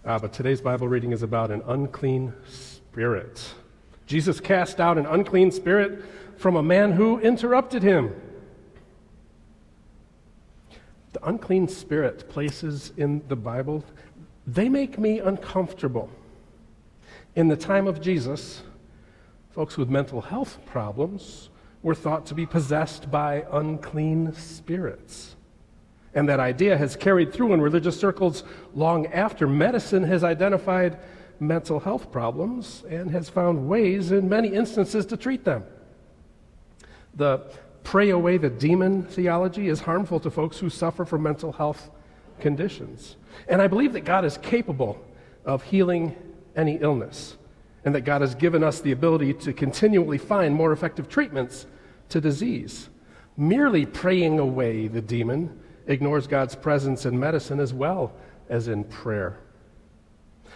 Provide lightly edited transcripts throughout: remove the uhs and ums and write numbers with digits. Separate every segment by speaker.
Speaker 1: But today's Bible reading is about an unclean spirit. Jesus cast out an unclean spirit from a man who interrupted him. The unclean spirit places in the Bible, they make me uncomfortable. In the time of Jesus, folks with mental health problems were thought to be possessed by unclean spirits. And that idea has carried through in religious circles long after medicine has identified mental health problems and has found ways in many instances to treat them. The pray away the demon theology is harmful to folks who suffer from mental health conditions. And I believe that God is capable of healing any illness, and that God has given us the ability to continually find more effective treatments to disease. Merely praying away the demon ignores God's presence in medicine as well as in prayer.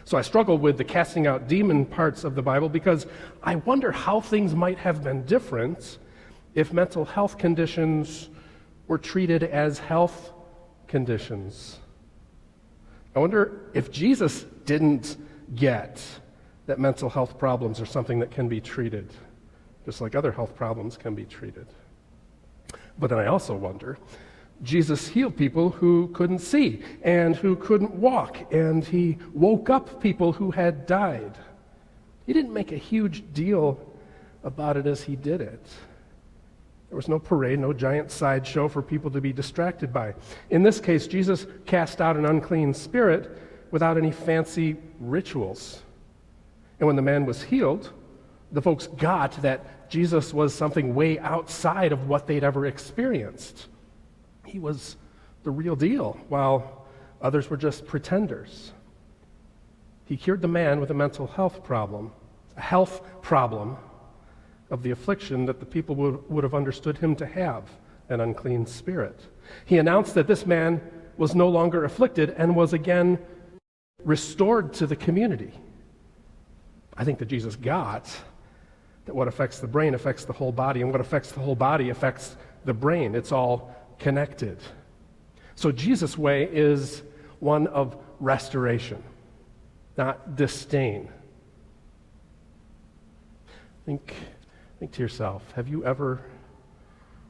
Speaker 1: So I struggle with the casting out demon parts of the Bible because I wonder how things might have been different if mental health conditions were treated as health conditions. I wonder if Jesus didn't get that mental health problems are something that can be treated, just like other health problems can be treated. But then I also wonder, Jesus healed people who couldn't see and who couldn't walk, and he woke up people who had died. He didn't make a huge deal about it as he did it. There was no parade, no giant sideshow for people to be distracted by. In this case, Jesus cast out an unclean spirit without any fancy rituals. And when the man was healed, the folks got that Jesus was something way outside of what they'd ever experienced. He was the real deal, while others were just pretenders. He cured the man with a mental health problem, a health problem of the affliction that the people would have understood him to have, an unclean spirit. He announced that this man was no longer afflicted and was again restored to the community. I think that Jesus got that what affects the brain affects the whole body, and what affects the whole body affects the brain. It's all connected. So Jesus' way is one of restoration, not disdain. Think to yourself, have you ever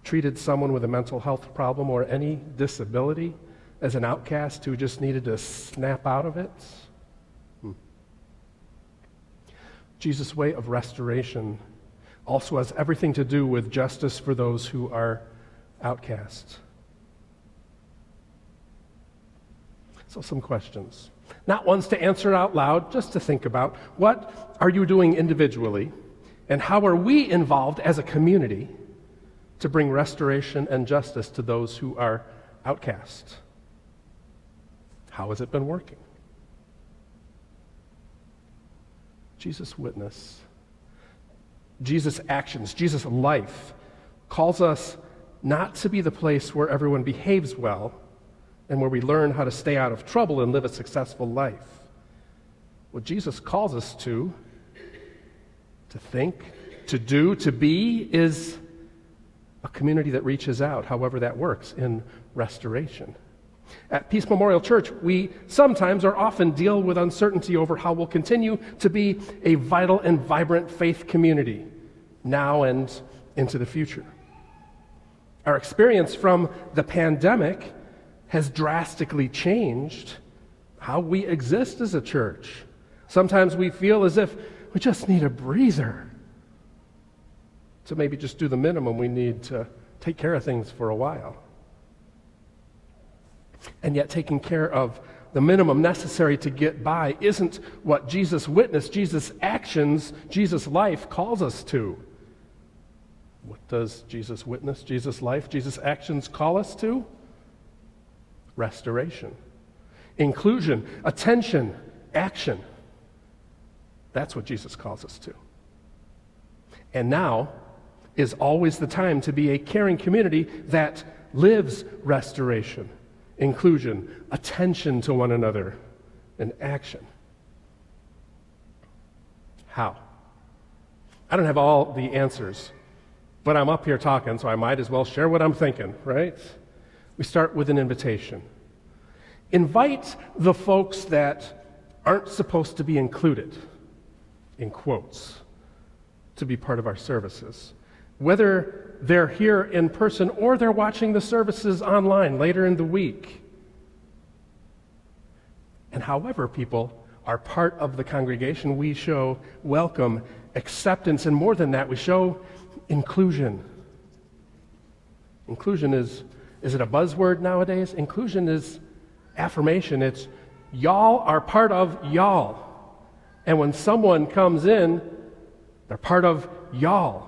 Speaker 1: treated someone with a mental health problem or any disability as an outcast who just needed to snap out of it? Jesus' way of restoration also has everything to do with justice for those who are outcasts. So some questions. Not ones to answer out loud, just to think about. What are you doing individually, and how are we involved as a community to bring restoration and justice to those who are outcast? How has it been working? Jesus' witness, Jesus' actions, Jesus' life calls us not to be the place where everyone behaves well and where we learn how to stay out of trouble and live a successful life. What Jesus calls us to think, to do, to be, is a community that reaches out, however that works, in restoration. At Peace Memorial Church, we sometimes or often deal with uncertainty over how we'll continue to be a vital and vibrant faith community now and into the future. Our experience from the pandemic has drastically changed how we exist as a church. Sometimes we feel as if we just need a breather to maybe just do the minimum we need to take care of things for a while. And yet taking care of the minimum necessary to get by isn't what Jesus' witness, Jesus' actions, Jesus' life calls us to. What does Jesus' witness, Jesus' life, Jesus' actions call us to? Restoration, inclusion, attention, action. That's what Jesus calls us to. And now is always the time to be a caring community that lives restoration, inclusion, attention to one another, and action. How? I don't have all the answers, but I'm up here talking, so I might as well share what I'm thinking, right? We start with an invitation. Invite the folks that aren't supposed to be included, in quotes, to be part of our services. Whether they're here in person or they're watching the services online later in the week. And however people are part of the congregation, we show welcome, acceptance, and more than that, we show inclusion. Inclusion is it a buzzword nowadays? Inclusion is affirmation. It's y'all are part of y'all. And when someone comes in, they're part of y'all.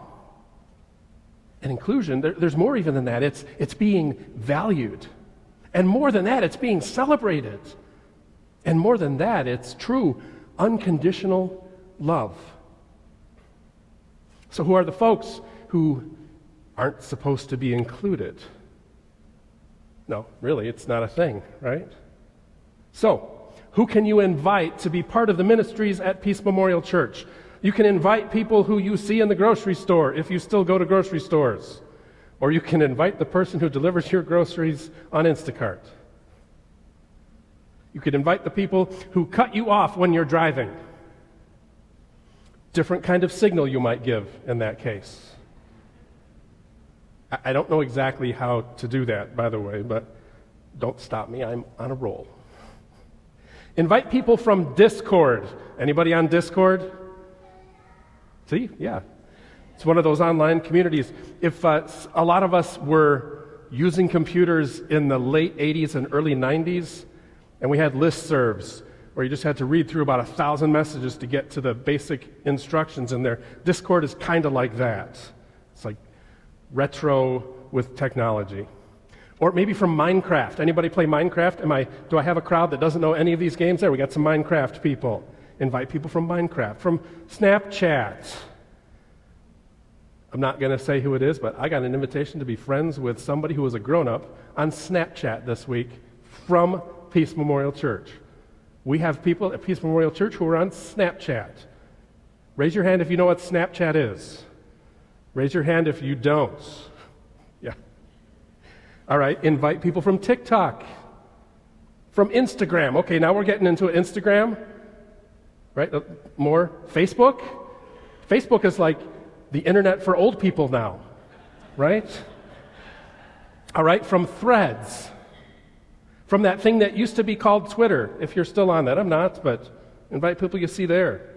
Speaker 1: And inclusion, there's more even than that. It's being valued. And more than that, it's being celebrated. And more than that, it's true, unconditional love. So who are the folks who aren't supposed to be included? No, really, it's not a thing, right? So, who can you invite to be part of the ministries at Peace Memorial Church? You can invite people who you see in the grocery store, if you still go to grocery stores. Or you can invite the person who delivers your groceries on Instacart. You could invite the people who cut you off when you're driving. Different kind of signal you might give in that case. I don't know exactly how to do that, by the way, but don't stop me. I'm on a roll. Invite people from Discord. Anybody on Discord? See? Yeah. It's one of those online communities. If a lot of us were using computers in the late 80s and early 90s, and we had listservs where you just had to read through about 1,000 messages to get to the basic instructions in there, Discord is kind of like that. It's like retro with technology. Or maybe from Minecraft. Anybody play Minecraft? Do I have a crowd that doesn't know any of these games? There, we got some Minecraft people. Invite people from Minecraft. From Snapchat. I'm not going to say who it is, but I got an invitation to be friends with somebody who was a grown-up on Snapchat this week from Peace Memorial Church. We have people at Peace Memorial Church who are on Snapchat. Raise your hand if you know what Snapchat is. Raise your hand if you don't. Yeah. All right, invite people from TikTok, from Instagram. Okay, now we're getting into Instagram, right? More Facebook. Facebook is like the internet for old people now, right? All right, from Threads, from that thing that used to be called Twitter, if you're still on that. I'm not, but invite people you see there.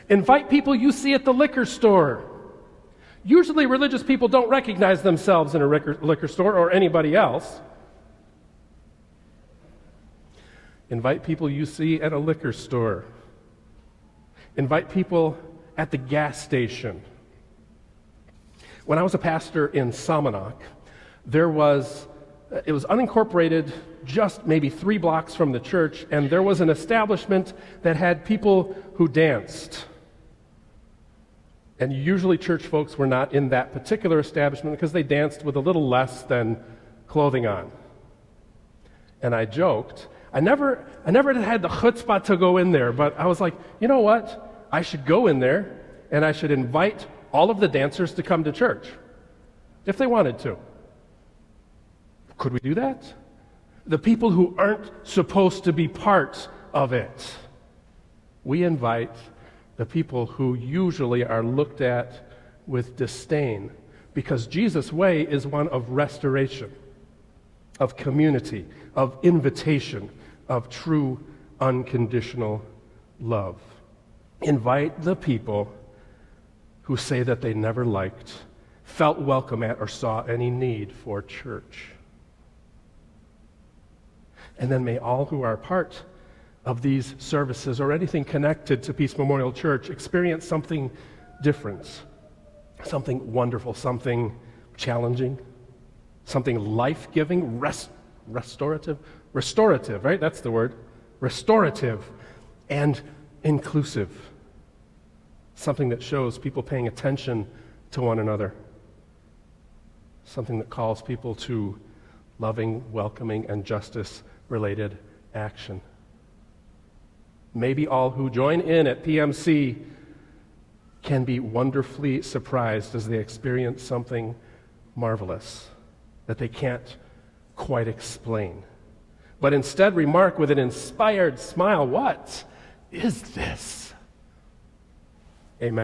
Speaker 1: Invite people you see at the liquor store. Usually religious people don't recognize themselves in a liquor store or anybody else. Invite people you see at a liquor store. Invite people at the gas station. When I was a pastor in Salmonaught, it was unincorporated, just maybe 3 blocks from the church, and there was an establishment that had people who danced. And usually church folks were not in that particular establishment because they danced with a little less than clothing on. And I joked, I never had the chutzpah to go in there, but I was like, you know what? I should go in there and I should invite all of the dancers to come to church if they wanted to. Could we do that? The people who aren't supposed to be part of it. We invite the people who usually are looked at with disdain, because Jesus' way is one of restoration, of community, of invitation, of true unconditional love. Invite the people who say that they never liked, felt welcome at, or saw any need for church. And then may all who are part of these services or anything connected to Peace Memorial Church experience something different, something wonderful, something challenging, something life-giving, restorative, right? That's the word. Restorative and inclusive. Something that shows people paying attention to one another. Something that calls people to loving, welcoming, and justice-related action. Maybe all who join in at PMC can be wonderfully surprised as they experience something marvelous that they can't quite explain. But instead remark with an inspired smile, what? is this?